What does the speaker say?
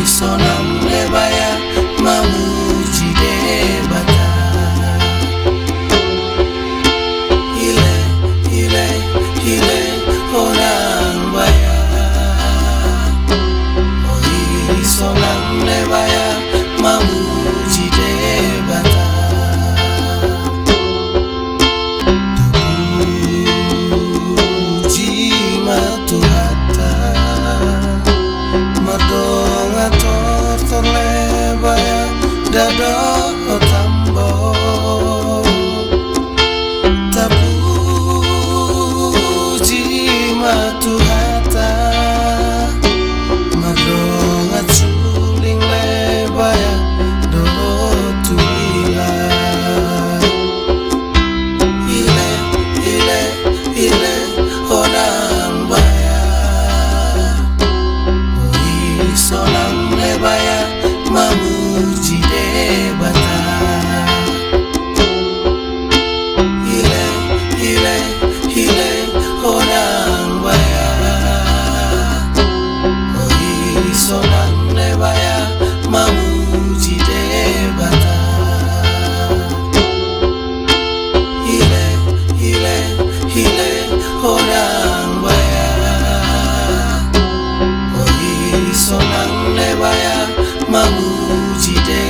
sonam lebaya mamuji debata ile ile ile onang baya oi sonam lebaya mamuji debata tupuji matuhata madonga tortor lebaya dado tambo tapuji matuhata madonga suling lebaya do tuila ile ile ile onang baya oi sonang lebaya mamuji debata ile ile ile onang baya oi sonang lebaya mamuji debata ile ile ile onang baya oi sonang lebaya mamuji debata